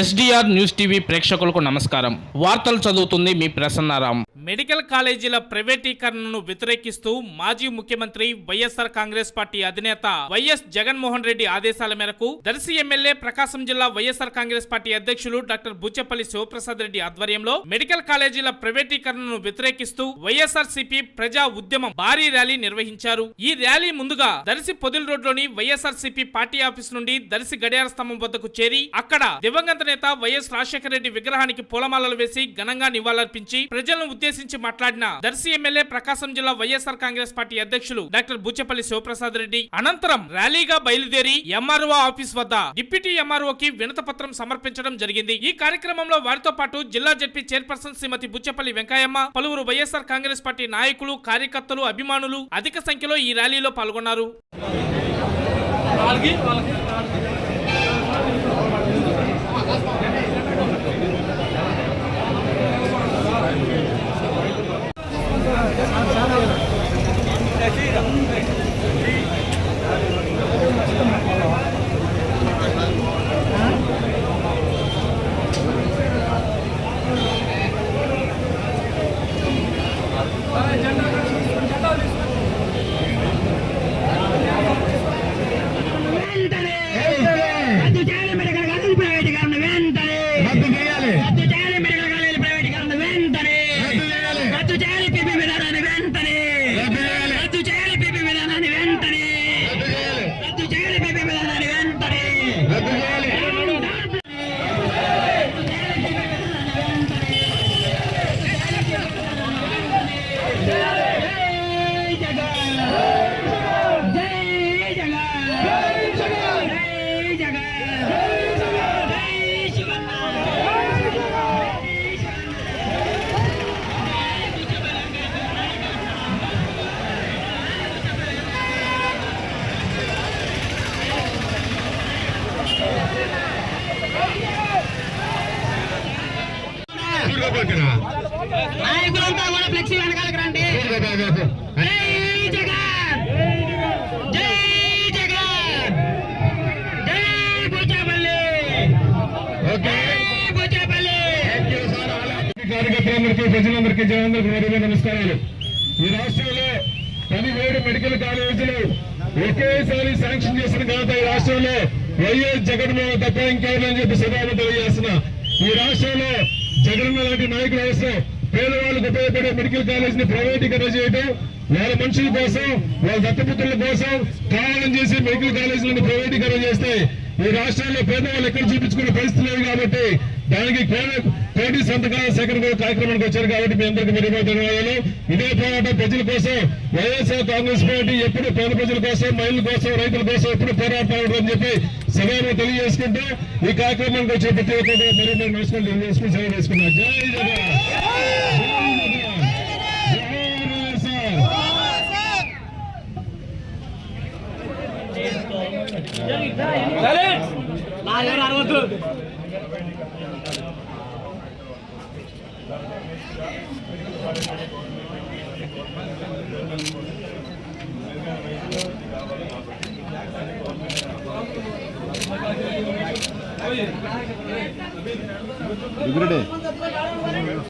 SDR news TV ప్రేక్షకులకు నమస్కారం. వార్తలు చదువుతుంది మీ ప్రసన్నారాం. మెడికల్ కాలేజీల ప్రైవేటీకరణను వ్యతిరేకిస్తూ మాజీ ముఖ్యమంత్రి వైఎస్ఆర్ కాంగ్రెస్ పార్టీ అధినేత వైఎస్ జగన్మోహన్ రెడ్డి ఆదేశాల మేరకు దర్శి ఎమ్మెల్యే ప్రకాశం జిల్లా వైఎస్ఆర్ కాంగ్రెస్ పార్టీ అధ్యక్షులు డాక్టర్ బుచ్చేపల్లి శివప్రసాద్ రెడ్డి ఆధ్వర్యంలో మెడికల్ కాలేజీల ప్రైవేటీకరణను వ్యతిరేకిస్తూ వైఎస్ఆర్సీపీ ప్రజా ఉద్యమం భారీ ర్యాలీ నిర్వహించారు. ఈ ర్యాలీ ముందుగా దర్శి పొదిల్ రోడ్లోని వైఎస్ఆర్సీపీ పార్టీ ఆఫీస్ నుండి దర్శి గడియార స్తంభం వద్దకు చేరి అక్కడ దివంగత నేత వైఎస్ రాజశేఖర రెడ్డి విగ్రహానికి పూలమాలలు వేసి ఘనంగా నివాళులర్పించి ప్రజలను ఉద్దేశించి మాట్లాడిన దర్శి ఎమ్మెల్యే ప్రకాశం జిల్లా వైఎస్ఆర్ కాంగ్రెస్ పార్టీ అధ్యక్షులు డాక్టర్ బుచ్చేపల్లి శివప్రసాద్ రెడ్డి అనంతరం ర్యాలీగా బయలుదేరి ఎంఆర్ఓ ఆఫీస్ వద్ద డిప్యూటీ ఎంఆర్ఓకి వినతి పత్రం సమర్పించడం జరిగింది. ఈ కార్యక్రమంలో వారితో పాటు జిల్లా జడ్పీ చైర్పర్సన్ శ్రీమతి బుచ్చేపల్లి వెంకయ్యమ్మ, పలువురు వైఎస్ఆర్ కాంగ్రెస్ పార్టీ నాయకులు, కార్యకర్తలు, అభిమానులు అధిక సంఖ్యలో ఈ ర్యాలీలో పాల్గొన్నారు. నాయకులంతా కూడా ఫ్లెక్సీ వెనకాలకు రండి. జై జగన్, జై జగన్, జై బుచ్చేపల్లి, బుచ్చేపల్లి. కార్యకర్తలందరికీ, ప్రజలందరికీ, జనాలందరికీ మరీ నమస్కారాలు. ఈ రాష్ట్రంలో 17 మెడికల్ కాలేజీలు ఒకేసారి శాంక్షన్ చేసిన ఘనత ఈ రాష్ట్రంలో వైఎస్ జగన్మోహన్ తప్ప ఇంకెవరని చెప్పి సభలో తెలియజేస్తున్నా. ఈ రాష్ట్రంలో జగన్ లాంటి నాయకుల అవసరం. పేదవాళ్ళకు ఉపయోగపడే మెడికల్ కాలేజ్ ని ప్రైవేటీకరణ చేయడం, వాళ్ళ మనుషుల కోసం, వాళ్ళ దత్తపుత్రుల కోసం కావాలని చేసి మెడికల్ కాలేజీలను ప్రైవేటీకరణ చేస్తే ఈ రాష్ట్రంలో పేదవాళ్ళు ఎక్కడ చూపించుకునే పరిస్థితి లేదు. కాబట్టి దానికి కోటి సంతకాల సేకరణ కార్యక్రమానికి వచ్చారు. కాబట్టి మీ అందరికీ మరీ ధన్యవాదాలు. ఇదే పోరాటం ప్రజల కోసం. వైఎస్ఆర్ కాంగ్రెస్ పార్టీ ఎప్పుడు పేద ప్రజల కోసం, మహిళల కోసం, రైతుల కోసం ఎప్పుడు పోరాడతామని చెప్పి సభలో తెలియజేసుకుంటూ ఈ కార్యక్రమానికి వచ్చే ప్రతి ఒక్కరు మరీ నమస్కారం తెలియజేసుకుని సెలవు చేసుకున్నారు. జై జగన్. Good day.